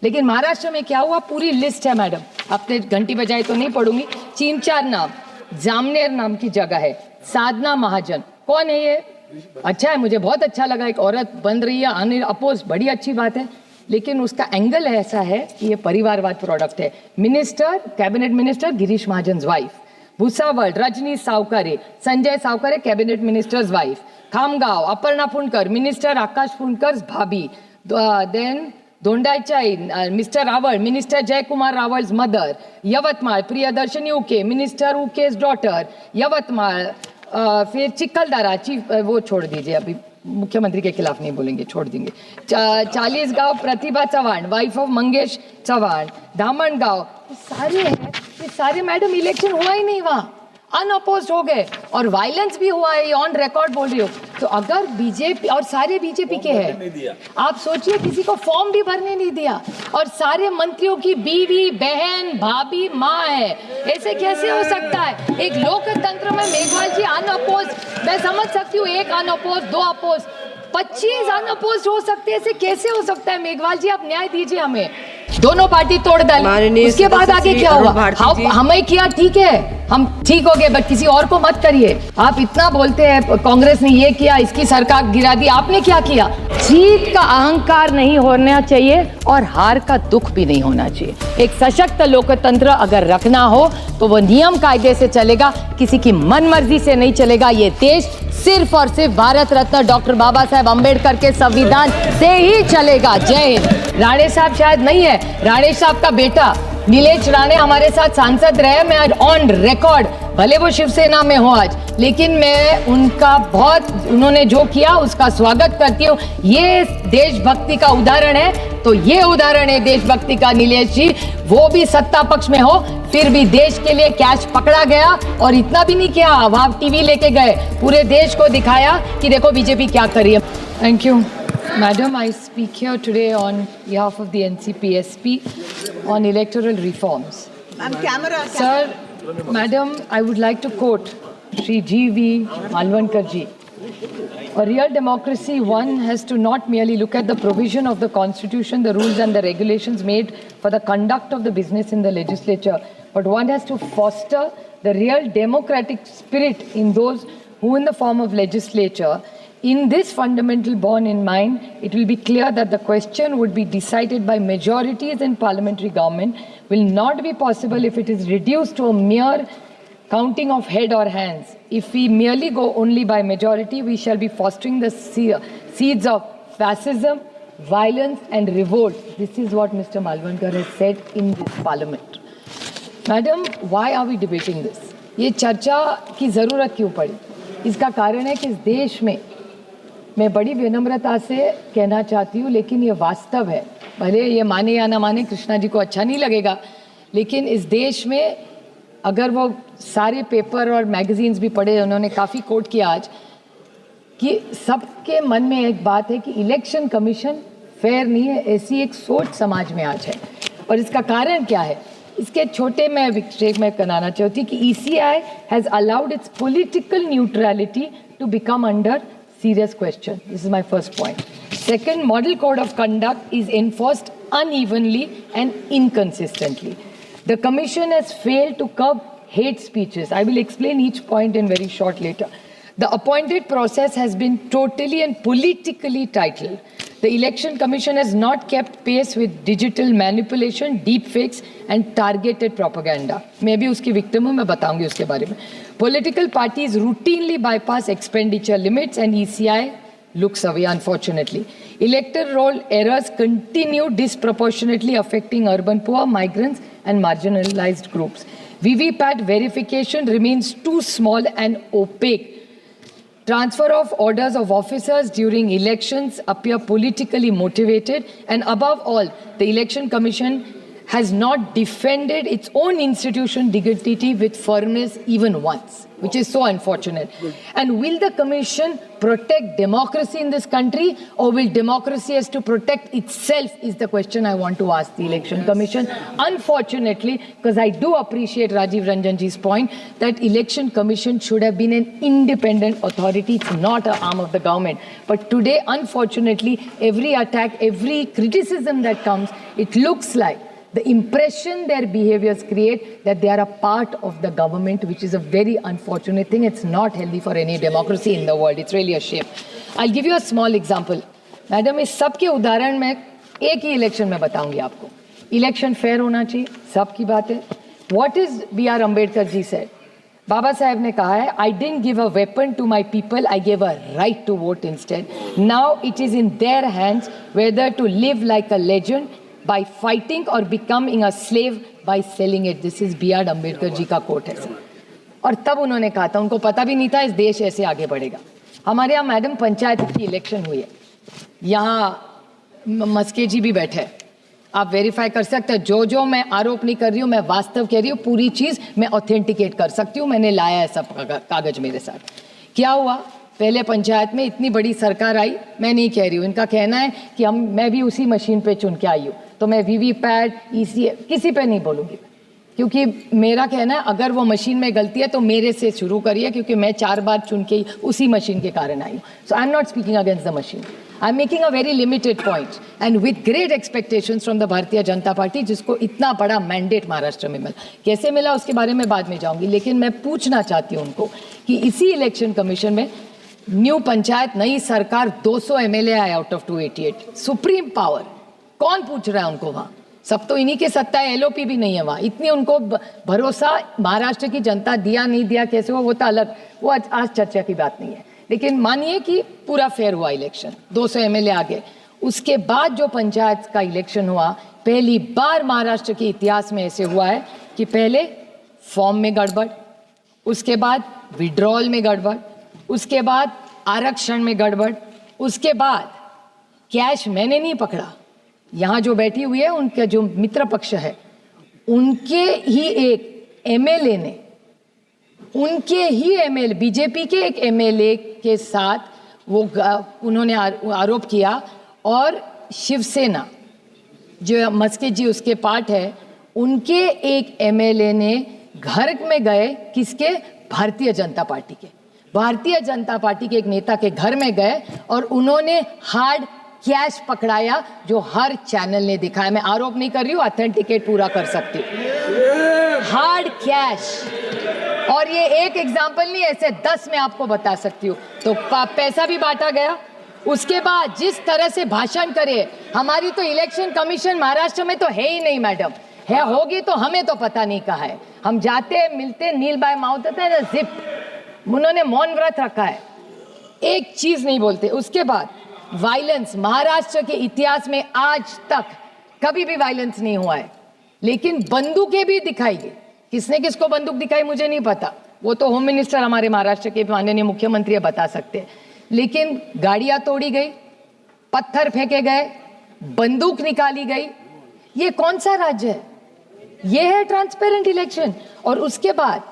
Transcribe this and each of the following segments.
लेकिन महाराष्ट्र में क्या हुआ, पूरी लिस्ट है मैडम, आपने घंटी बजाई तो नहीं पढ़ूंगी, 3-4 नाम। जामनेर नाम की जगह है, साधना महाजन, कौन है ये? अच्छा है, मुझे बहुत अच्छा लगा, एक औरत बन रही है अपोज, बड़ी अच्छी बात है, लेकिन उसका एंगल ऐसा है कि ये परिवारवाद प्रोडक्ट है। Minister, cabinet minister Girish Mahajan wife, Bhusawal Rajani Sawkare, Sanjay Sawkare cabinet minister's wife, Khamgaon Aparna Fundkar, minister Akash Fundkar भाभी, then Dondaicha mister Rawal, minister Jaykumar Rawal's mother, Yavatmal Priyadarshini Uke, minister उके's daughter, Yavatmal, फिर चिखलदरा चीफ, वो छोड़ दीजिए, अभी मुख्यमंत्री के खिलाफ नहीं बोलेंगे, छोड़ देंगे। 40 गांव प्रतिभा चव्हाण, वाइफ ऑफ मंगेश चव्हाण, धामणगांव, सारे हैं, ये सारे मैडम इलेक्शन हुआ ही नहीं वहाँ, अनअपोज्ड हो गए, और वायलेंस भी हुआ है, ऑन रिकॉर्ड बोल रही हो। तो अगर बीजेपी, और सारे बीजेपी के हैं, आप सोचिए किसी को फॉर्म भी भरने नहीं दिया, और सारे मंत्रियों की बीवी बहन भाभी माँ है, ऐसे कैसे हो सकता है? एक लोकतंत्र में मेघवाल जी अनअपोज, मैं समझ सकती हूँ, 1 अनअपोज 2 अपोज, 25 अनअपोज हो सकते हैं, ऐसे कैसे हो सकता है? मेघवाल जी आप न्याय दीजिए हमें। दोनों पार्टी तोड़ डाली, उसके बाद आगे क्या हुआ? हमें किया ठीक है, हम ठीक हो गए, बट किसी और को मत करिए। आप इतना बोलते हैं कांग्रेस ने ये किया, इसकी सरकार गिरा दी, आपने क्या किया? जीत का अहंकार नहीं होना चाहिए और हार का दुख भी नहीं होना चाहिए। एक सशक्त लोकतंत्र अगर रखना हो तो वो नियम कायदे से चलेगा, किसी की मन मर्जी से नहीं चलेगा। ये देश सिर्फ और सिर्फ भारत रत्न डॉक्टर बाबा साहेब अम्बेडकर के संविधान से ही चलेगा। जय हिंद। राणे साहब शायद नहीं है, राणे साहब का बेटा नीलेश राणे हमारे साथ सांसद रहे, मैं ऑन रिकॉर्ड, भले वो शिवसेना में हो आज, लेकिन मैं उनका बहुत, उन्होंने जो किया उसका स्वागत करती हूँ। ये देशभक्ति का उदाहरण है, तो ये उदाहरण है देशभक्ति का नीलेश जी। वो भी सत्ता पक्ष में हो, फिर भी देश के लिए कैश पकड़ा गया, और इतना भी नहीं किया, वहां टीवी लेके गए, पूरे देश को दिखाया कि देखो बीजेपी क्या कर रही है। Thank you Madam, I speak here today on behalf of the NCPSP on electoral reforms. Camera. Sir, Madam, I would like to quote Shri G.V. Malvankar ji. A real democracy, one has to not merely look at the provision of the constitution, the rules and the regulations made for the conduct of the business in the legislature, but one has to foster the real democratic spirit in those who in the form of legislature. In this fundamental bond in mind, it will be clear that the question would be decided by majorities in parliamentary government will not be possible if it is reduced to a mere counting of head or hands. If we merely go only by majority, we shall be fostering the seeds of fascism, violence and revolt. This is what Mr. Malvankar has said in this parliament. Madam, why are we debating this? ये चर्चा की ज़रूरत क्यों पड़ी? इसका कारण है कि इस देश में, मैं बड़ी विनम्रता से कहना चाहती हूँ, लेकिन ये वास्तव है, भले ये माने या ना माने, कृष्णा जी को अच्छा नहीं लगेगा, लेकिन इस देश में अगर वो सारे पेपर और मैगजीन्स भी पढ़े, उन्होंने काफ़ी कोट किया आज, कि सबके मन में एक बात है कि इलेक्शन कमीशन फेयर नहीं है, ऐसी एक सोच समाज में आज है। और इसका कारण क्या है? इसके छोटे मैं विक्षेप में कराना चाहती हूँ कि ECI has allowed its political neutrality to become under serious question. This is my first point. Second, model code of conduct is enforced unevenly and inconsistently. The commission has failed to curb hate speeches. I will explain each point in very short later. The appointed process has been totally and politically titled. The election commission has not kept pace with digital manipulation, deepfakes and targeted propaganda. मैं भी उसकी victim हूँ, मैं बताऊंगी उसके बारे में. Political parties routinely bypass expenditure limits and ECI looks away, unfortunately. Electoral roll errors continue disproportionately affecting urban poor, migrants and marginalized groups. VVPAT verification remains too small and opaque. Transfer of orders of officers during elections appear politically motivated, and above all, the Election Commission has not defended its own institution dignity with firmness even once, which is so unfortunate. And will the commission protect democracy in this country, or will democracy has to protect itself, is the question I want to ask the election commission. Unfortunately, because I do appreciate Rajiv Ranjan ji's point that election commission should have been an independent authority. It's not an arm of the government. But today, unfortunately, every attack, every criticism that comes, it looks like the impression their behaviors create that they are a part of the government, which is a very unfortunate thing. It's not healthy for any democracy in the world. It's really a shame. I'll give you a small example. Madam, इस सब के उदाहरण मैं एक ही election में बताऊंगी आपको. Election fair होना चाहिए, सबकी बात है. What is B.R. Ambedkar ji said? Baba Saheb ने कहा है, I didn't give a weapon to my people, I gave a right to vote instead. Now it is in their hands whether to live like a legend by fighting or becoming a slave by selling it. This is B.R. Ambedkar जी का coat है sir. और तब उन्होंने कहा था, उनको पता भी नहीं था इस देश ऐसे आगे बढ़ेगा. हमारे यहाँ मैडम पंचायत की इलेक्शन हुई है, यहाँ मस्के जी भी बैठे हैं, आप वेरीफाई कर सकते हैं. जो मैं आरोप नहीं कर रही हूँ, मैं वास्तव कह रही हूँ, पूरी चीज़ मैं ऑथेंटिकेट कर सकती हूँ. मैंने लाया है सब कागज मेरे साथ. क्या हुआ, पहले पंचायत में इतनी बड़ी सरकार आई, मैं नहीं कह रही हूँ, इनका कहना है कि मैं भी उसी मशीन पे चुन के आई हूँ, तो मैं वीवीपैट ईसी किसी पे नहीं बोलूँगी, क्योंकि मेरा कहना है अगर वो मशीन में गलती है तो मेरे से शुरू करिए, क्योंकि मैं 4 बार चुन के ही उसी मशीन के कारण आई हूँ. So I am not speaking against the machine. I am making a very limited point and with great expectations from the Bharatiya Janata party, जिसको इतना बड़ा मैंडेट महाराष्ट्र में मिला. कैसे मिला उसके बारे में बाद में जाऊँगी, लेकिन मैं पूछना चाहती हूँ उनको कि इसी इलेक्शन कमीशन में न्यू पंचायत, नई सरकार, 200 एमएलए आए आउट ऑफ 288, सुप्रीम पावर. कौन पूछ रहा है उनको वहाँ? सब तो इन्हीं के सत्ता है, एलओपी भी नहीं है वहाँ. इतनी उनको भरोसा महाराष्ट्र की जनता दिया नहीं दिया कैसे हो, वो तो अलग, वो आज चर्चा की बात नहीं है. लेकिन मानिए कि पूरा फेयर हुआ इलेक्शन, 200 एमएलए आ गए. उसके बाद जो पंचायत का इलेक्शन हुआ, पहली बार महाराष्ट्र के इतिहास में ऐसे हुआ है कि पहले फॉर्म में गड़बड़, उसके बाद विड्रॉल में गड़बड़, उसके बाद आरक्षण में गड़बड़, उसके बाद कैश मैंने नहीं पकड़ा. यहाँ जो बैठी हुई है, उनका जो मित्र पक्ष है, उनके ही एक एमएलए ने, उनके ही एमएलए, बीजेपी के एक एमएलए के साथ वो उन्होंने आरोप किया. और शिवसेना जो मस्के जी उसके पार्ट है, उनके एक एमएलए ने घर में गए, किसके? भारतीय जनता पार्टी के. भारतीय जनता पार्टी के एक नेता के घर में गए और उन्होंने हार्ड कैश पकड़ाया, जो हर चैनल ने दिखाया. मैं आरोप नहीं कर रही हूँ, ऑथेंटिकेट पूरा कर सकती हूँ. Hard cash. और ये एक एग्जाम्पल नहीं, ऐसे 10 मैं आपको बता सकती हूँ. तो पैसा भी बांटा गया. उसके बाद जिस तरह से भाषण करे, हमारी तो इलेक्शन कमीशन महाराष्ट्र में तो है ही नहीं मैडम, है होगी तो हमें तो पता नहीं कहा है. हम जाते मिलते नील बाय माउथ होता है ना, जिप, उन्होंने मौन व्रत रखा है, एक चीज नहीं बोलते. उसके बाद वायलेंस, महाराष्ट्र के इतिहास में आज तक कभी भी वायलेंस नहीं हुआ है, लेकिन बंदूकें भी दिखाई गई. किसने किसको बंदूक दिखाई मुझे नहीं पता, वो तो होम मिनिस्टर हमारे महाराष्ट्र के माननीय मुख्यमंत्री बता सकते हैं. लेकिन गाड़ियां तोड़ी गई, पत्थर फेंके गए, बंदूक निकाली गई. ये कौन सा राज्य है? ये है ट्रांसपेरेंट इलेक्शन. और उसके बाद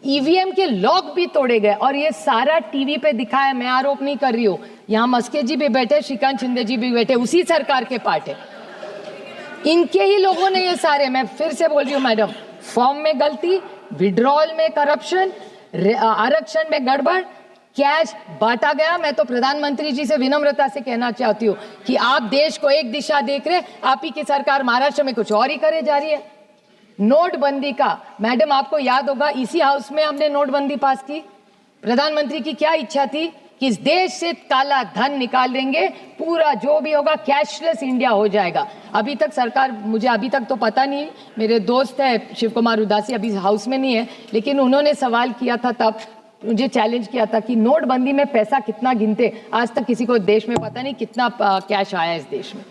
ईवीएम के लॉक भी तोड़े गए, और ये सारा टीवी पे दिखाया. मैं आरोप नहीं कर रही हूँ, यहाँ मस्के जी भी बैठे, श्रीकांत शिंदे जी भी बैठे, उसी सरकार के पार्ट है, इनके ही लोगों ने ये सारे. मैं फिर से बोल रही हूँ मैडम, फॉर्म में गलती, विड्रॉल में करप्शन, आरक्षण में गड़बड़, कैश बांटा गया. मैं तो प्रधानमंत्री जी से विनम्रता से कहना चाहती हूँ कि आप देश को एक दिशा देख रहे, आप ही की सरकार महाराष्ट्र में कुछ और ही करे जा रही है. नोटबंदी का मैडम आपको याद होगा, इसी हाउस में हमने नोटबंदी पास की. प्रधानमंत्री की क्या इच्छा थी कि इस देश से काला धन निकाल देंगे, पूरा जो भी होगा कैशलेस इंडिया हो जाएगा. अभी तक सरकार, मुझे अभी तक तो पता नहीं, मेरे दोस्त है शिव कुमार उदासी अभी हाउस में नहीं है, लेकिन उन्होंने सवाल किया था, तब मुझे चैलेंज किया था कि नोटबंदी में पैसा कितना गिनते. आज तक किसी को देश में पता नहीं कितना कैश आया इस देश में.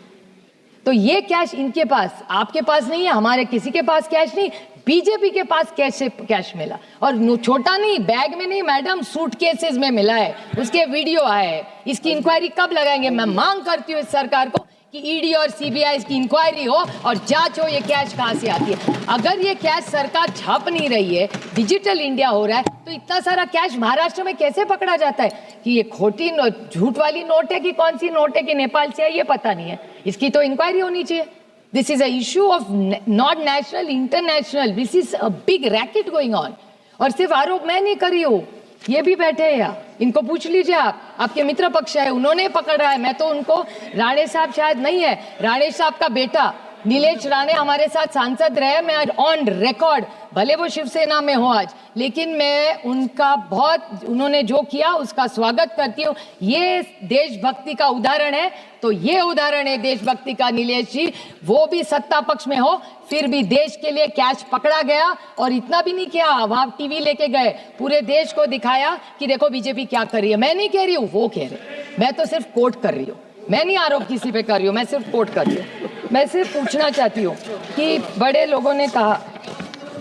तो ये कैश इनके पास, आपके पास नहीं है, हमारे किसी के पास कैश नहीं, बीजेपी के पास कैश मिला. और छोटा नहीं, बैग में नहीं मैडम, सूटकेसेस में मिला है. उसके वीडियो आए हैं. इसकी इंक्वायरी कब लगाएंगे? मैं मांग करती हूँ इस सरकार को कि ईडी और सीबीआई की इंक्वायरी हो और जांच हो ये कैश कहाँ से आती है। अगर ये कैश सरकार छाप नहीं रही है, डिजिटल इंडिया हो रहा है, तो इतना सारा कैश महाराष्ट्र में कैसे पकड़ा जाता है? कि ये खोटी झूठ वाली नोट है कि कौन सी नोट है कि नेपाल से है, ये पता नहीं है। इसकी तो इंक्वायरी होनी चाहिए। This is a issue of not national, international. This is a big racket going on. और सिर्फ आरोप मैं नहीं कर रही हूँ, ये भी बैठे हैं यहाँ, इनको पूछ लीजिए आप, आपके मित्र पक्ष है, उन्होंने पकड़ा है। मैं तो उनको, राणे साहब शायद नहीं है, राणे साहब का बेटा नीलेश राणे हमारे साथ सांसद रहे। मैं ऑन रिकॉर्ड, भले वो शिवसेना में हो आज, लेकिन मैं उनका बहुत, उन्होंने जो किया उसका स्वागत करती हूँ। ये देशभक्ति का उदाहरण है, तो ये उदाहरण है देशभक्ति का नीलेश जी। वो भी सत्ता पक्ष में हो, फिर भी देश के लिए कैश पकड़ा गया। और इतना भी नहीं किया, वहां टीवी लेके गए, पूरे देश को दिखाया कि देखो बीजेपी क्या कर रही है। मैं नहीं कह रही हूँ, वो कह रहे, मैं तो सिर्फ कोट कर रही हूँ, मैं नहीं आरोप किसी पे कर रही हूँ, मैं सिर्फ कोट कर रही हूँ। मैं सिर्फ पूछना चाहती हूँ कि बड़े लोगों ने कहा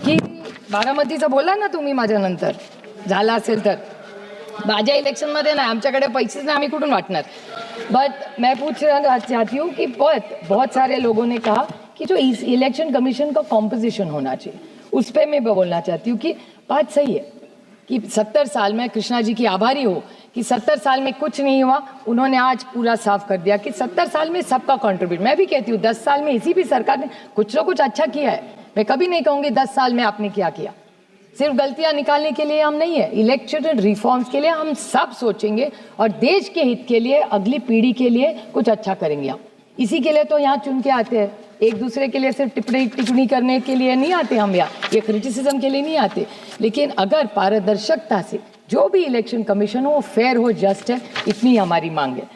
की बारामतीचं बोला ना तुम्ही माझ्यानंतर, झाला असेल तर माझ्या इलेक्शनमध्ये नाही, आमच्याकडे पैसेच नाही, आम्ही कुठून वाटणार। बट मैं पूछना चाहती हूँ कि बहुत सारे लोगों ने कहा कि जो इलेक्शन कमीशन का कॉम्पोजिशन होना चाहिए, उस पर मैं बोलना चाहती हूँ कि बात सही है कि 70 साल में, कृष्णा जी की आभारी हो कि 70 साल में कुछ नहीं हुआ, उन्होंने आज पूरा साफ कर दिया कि 70 साल में सबका कंट्रीब्यूट। मैं भी कहती हूँ 10 साल में इसी भी सरकार ने कुछ ना कुछ अच्छा किया है। मैं कभी नहीं कहूँगी 10 साल में आपने क्या किया। सिर्फ गलतियां निकालने के लिए हम नहीं है, इलेक्शन रिफॉर्म्स के लिए हम सब सोचेंगे और देश के हित के लिए, अगली पीढ़ी के लिए कुछ अच्छा करेंगे हम। इसी के लिए तो यहाँ चुन के आते हैं, एक दूसरे के लिए सिर्फ टिप्पणी करने के लिए नहीं आते हम यहाँ, ये क्रिटिसिज्म के लिए नहीं आते। लेकिन अगर पारदर्शिता से जो भी इलेक्शन कमीशन हो वो फेयर हो, जस्ट है, इतनी हमारी मांग है।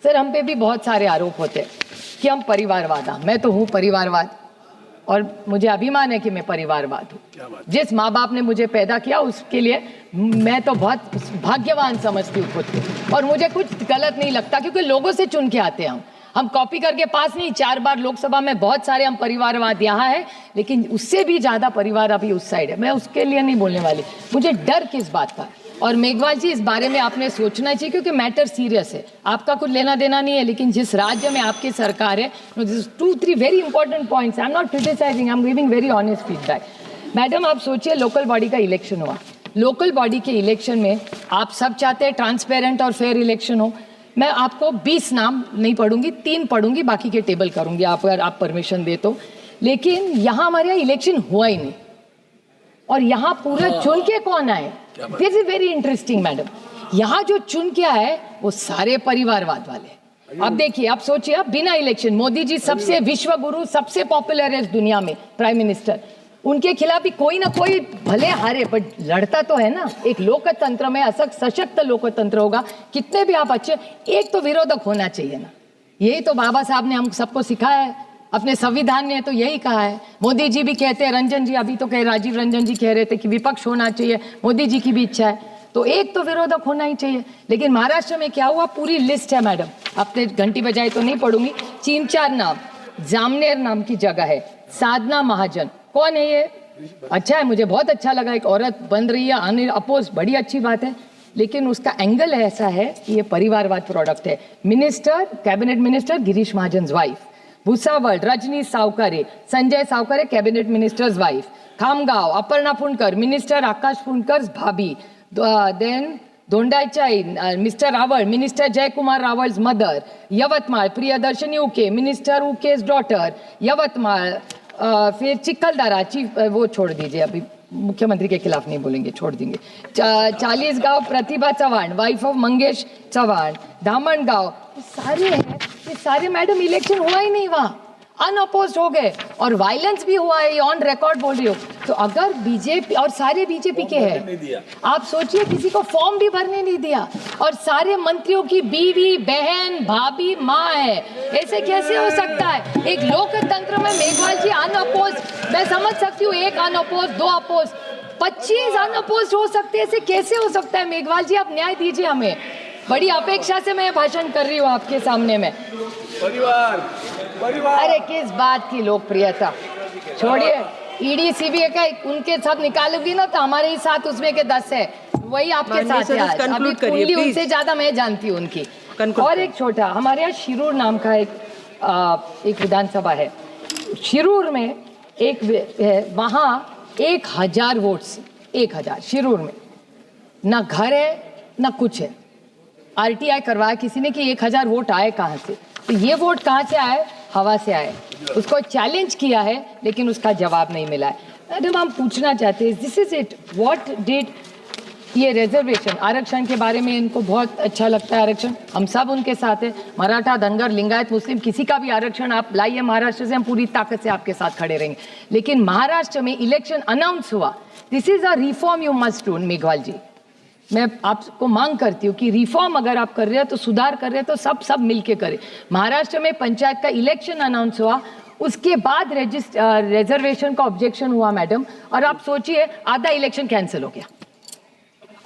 सर हम पे भी बहुत सारे आरोप होते हैं कि हम परिवारवाद, मैं तो हूँ परिवारवाद और मुझे अभिमान है कि मैं परिवारवाद हूँ। जिस माँ बाप ने मुझे पैदा किया उसके लिए मैं तो बहुत भाग्यवान समझती हूँ खुद को, और मुझे कुछ गलत नहीं लगता क्योंकि लोगों से चुन के आते हैं हम कॉपी करके पास नहीं। 4 बार लोकसभा में बहुत सारे हम परिवारवाद यहाँ है, लेकिन उससे भी ज्यादा परिवार अभी उस साइड है। मैं उसके लिए नहीं बोलने वाली, मुझे डर किस बात का। और मेघवाल जी इस बारे में आपने सोचना चाहिए क्योंकि मैटर सीरियस है, आपका कुछ लेना देना नहीं है, लेकिन जिस राज्य में आपकी सरकार है, 2-3 very important points, I am not criticising, I am giving very honest feedback. Madam आप सोचिए, लोकल बॉडी का इलेक्शन हुआ, लोकल बॉडी के इलेक्शन में आप सब चाहते हैं ट्रांसपेरेंट और फेयर इलेक्शन हो। मैं आपको 20 नाम नहीं पढ़ूंगी, 3 पढ़ूंगी, बाकी के टेबल करूंगी आप, अगर आप परमिशन दे तो। लेकिन यहाँ हमारे यहाँ इलेक्शन हुआ ही नहीं, और यहाँ पूरा चुन के कौन आए, this is very interesting madam. यहाँ जो चुन के आए वो सारे परिवारवाद वाले। अब देखिए, आप सोचिए, अब बिना इलेक्शन, मोदी जी सबसे विश्व गुरु, सबसे पॉपुलर है इस दुनिया में प्राइम मिनिस्टर, उनके खिलाफ भी कोई ना कोई भले हारे पर लड़ता तो है ना। एक लोकतंत्र में सशक्त लोकतंत्र होगा, कितने भी आप अच्छे, एक तो विरोधक होना चाहिए ना। यही तो बाबा साहब ने हम सबको सिखाया है, अपने संविधान ने तो यही कहा है। मोदी जी भी कहते हैं, रंजन जी अभी तो कह, राजीव रंजन जी कह रहे थे कि विपक्ष होना चाहिए, मोदी जी की भी इच्छा है, तो एक तो विरोधक होना ही चाहिए। लेकिन महाराष्ट्र में क्या हुआ, पूरी लिस्ट है मैडम, आपने घंटी बजाई तो नहीं पढ़ूंगी, 3-4 नाम। जामनेर नाम की जगह है, साधना महाजन, कौन है ये? अच्छा है, मुझे बहुत अच्छा लगा, एक औरत बन रही है अपोज, बड़ी अच्छी बात है। लेकिन उसका एंगल ऐसा है कि ये परिवारवाद प्रोडक्ट है। Minister, cabinet minister Girish Mahajan wife, Bhusawal Rajani Sawkare, Sanjay Sawkare cabinet minister's wife, Khamgaon Aparna Fundkar, minister Akash Fundkar भाभी, then Dondaicha mister Rawal, minister Jaykumar Rawal's mother, Yavatmal Priyadarshini Uke, minister उके's daughter, Yavatmal. फिर चिखलदरा चीफ, वो छोड़ दीजिए, अभी मुख्यमंत्री के खिलाफ नहीं बोलेंगे, छोड़ देंगे। 40 गांव प्रतिभा चौहान, वाइफ ऑफ मंगेश चौहान, धामणगांव, सारे हैं, ये सारे मैडम इलेक्शन हुआ ही नहीं, वहाँ अनअपोज्ड हो गए, और वायलेंस भी हुआ है, ऑन रिकॉर्ड बोल रही हो। तो अगर बीजेपी, और सारे बीजेपी के हैं, आप सोचिए किसी को फॉर्म भी भरने नहीं दिया, और सारे मंत्रियों की बीवी, बहन, भाभी, माँ है, ऐसे कैसे हो सकता है एक लोकतंत्र में? मेघवाल जी अनअपोज्ड, मैं समझ सकती हूँ, 1 अनअपोज्ड, 2 अपोज, 25 अनअपोज्ड हो सकते हैं, ऐसे कैसे हो सकता है? मेघवाल जी आप न्याय दीजिए हमें, बड़ी अपेक्षा से मैं भाषण कर रही हूँ आपके सामने में। परिवार अरे किस बात की लोकप्रियता, छोड़िए, ईडी सीबीआई का उनके साथ निकालूंगी ना तो हमारे ही साथ उसमें के 10 है, वही आपके साथ है आज। अभी कुंडली उनसे ज्यादा मैं जानती हूँ उनकी। और एक छोटा, हमारे यहाँ शिरूर नाम का एक एक विधानसभा है शिरूर में, वहाँ 1000 वोट्स, 1000 शिरूर में, ना घर है ना कुछ है। आरटीआई करवाया किसी ने कि 1000 वोट आए कहाँ से, तो ये वोट कहाँ से आए? हवा से आए। उसको चैलेंज किया है लेकिन उसका जवाब नहीं मिला है। मैडम हम पूछना चाहते हैं, this is it, what did ये रिजर्वेशन, आरक्षण के बारे में इनको बहुत अच्छा लगता है आरक्षण, हम सब उनके साथ हैं, मराठा, धनगर, लिंगायत, मुस्लिम, किसी का भी आरक्षण आप लाइए महाराष्ट्र से, हम पूरी ताकत से आपके साथ खड़े रहेंगे। लेकिन महाराष्ट्र में इलेक्शन अनाउंस हुआ, this is a reform you must do. Meghwal ji, मैं आपको मांग करती हूँ कि रिफॉर्म अगर आप कर रहे हो तो सुधार कर रहे हो तो सब मिलके करें। महाराष्ट्र में पंचायत का इलेक्शन अनाउंस हुआ, उसके बाद रिजर्वेशन का ऑब्जेक्शन हुआ मैडम, और आप सोचिए आधा इलेक्शन कैंसिल हो गया।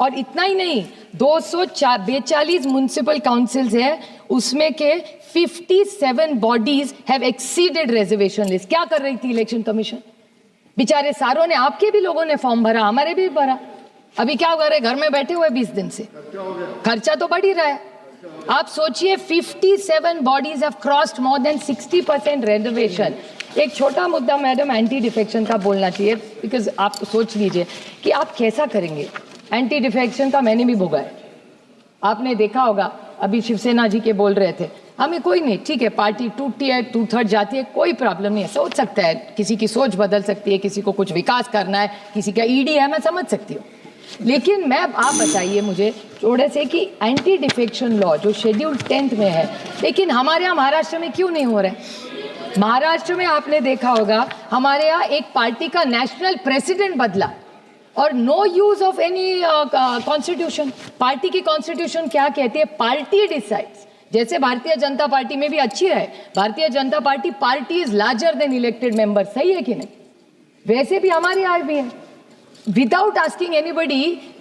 और इतना ही नहीं, 242 म्युनिसिपल काउंसिल्स है, उसमें के 57 bodies have exceeded reservation list. क्या कर रही थी इलेक्शन कमीशन? बेचारे सारों ने, आपके भी लोगों ने फॉर्म भरा, हमारे भी भरा, अभी क्या कर रहे, घर में बैठे हुए 20 दिन से, खर्चा तो बढ़ ही रहा है। आप सोचिए 57 bodies have crossed more than 60% reservation. एक छोटा मुद्दा मैडम एंटी डिफेक्शन का बोलना चाहिए, बिकॉज आप सोच लीजिए कि आप कैसा करेंगे। एंटी डिफेक्शन का मैंने भी भोगा है, आपने देखा होगा, अभी शिवसेना जी के बोल रहे थे, हमें कोई नहीं, ठीक है पार्टी टूटती है, 2/3 जाती है, कोई प्रॉब्लम नहीं है, सोच सकता है, किसी की सोच बदल सकती है, किसी को कुछ विकास करना है, किसी का ईडी है, मैं समझ सकती हूँ। लेकिन मैं, आप बताइए मुझे थोड़े से कि एंटी डिफेक्शन लॉ जो शेड्यूल 10th में है, लेकिन हमारे यहाँ महाराष्ट्र में क्यों नहीं हो रहा है? महाराष्ट्र में आपने देखा होगा, हमारे यहाँ एक पार्टी का नेशनल प्रेसिडेंट बदला और no use of any constitution. Party की कॉन्स्टिट्यूशन क्या कहती है? Party decides. जैसे भारतीय जनता पार्टी में भी अच्छी है, भारतीय Janata party is larger than elected member, सही है कि नहीं? वैसे भी हमारे यहाँ भी है। Without asking anybody,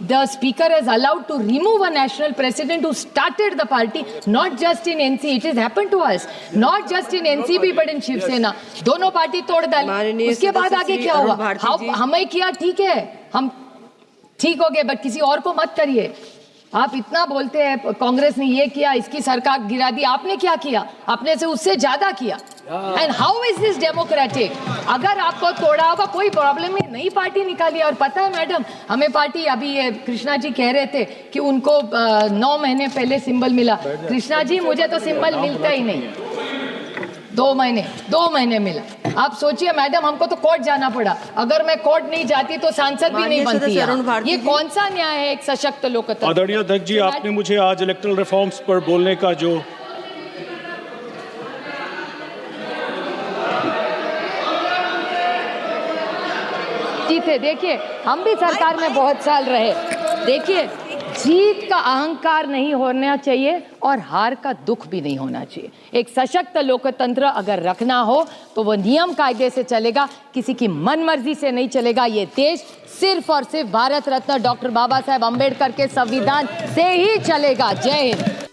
the speaker has allowed to remove a national president who started the party, not just in NC, it has happened to us, not just in NCP but in Shiv Sena. दोनों party तोड़ डाली, उसके बाद आगे क्या हुआ? हमें किया, ठीक है, हम ठीक हो गए, बट किसी और को मत करिए। आप इतना बोलते हैं कांग्रेस ने ये किया, इसकी सरकार गिरा दी, आपने क्या किया? आपने से उससे ज्यादा किया। And how is this democratic? अगर आपको तोड़ा होगा कोई प्रॉब्लम नहीं, नई पार्टी निकाली। और पता है मैडम, हमें पार्टी, अभी ये कृष्णा जी कह रहे थे कि उनको 9 महीने पहले सिंबल मिला। कृष्णा जी, मुझे तो सिंबल मिलता ही नहीं, 2 महीने मिला। आप सोचिए मैडम, हमको तो कोर्ट जाना पड़ा, अगर मैं कोर्ट नहीं जाती तो सांसद भी नहीं बनती। ये कौन सा न्याय है एक सशक्त लोकतंत्र? आदरणीय अध्यक्ष जी, आपने मुझे आज इलेक्टरल रिफॉर्म्स पर बोलने का जो थे, देखिए हम भी सरकार में बहुत साल रहे, देखिए जीत का अहंकार नहीं होना चाहिए और हार का दुख भी नहीं होना चाहिए। एक सशक्त लोकतंत्र अगर रखना हो तो वो नियम कायदे से चलेगा, किसी की मनमर्जी से नहीं चलेगा। ये देश सिर्फ और सिर्फ भारत रत्न डॉक्टर बाबा साहेब अम्बेडकर के संविधान से ही चलेगा। जय हिंद।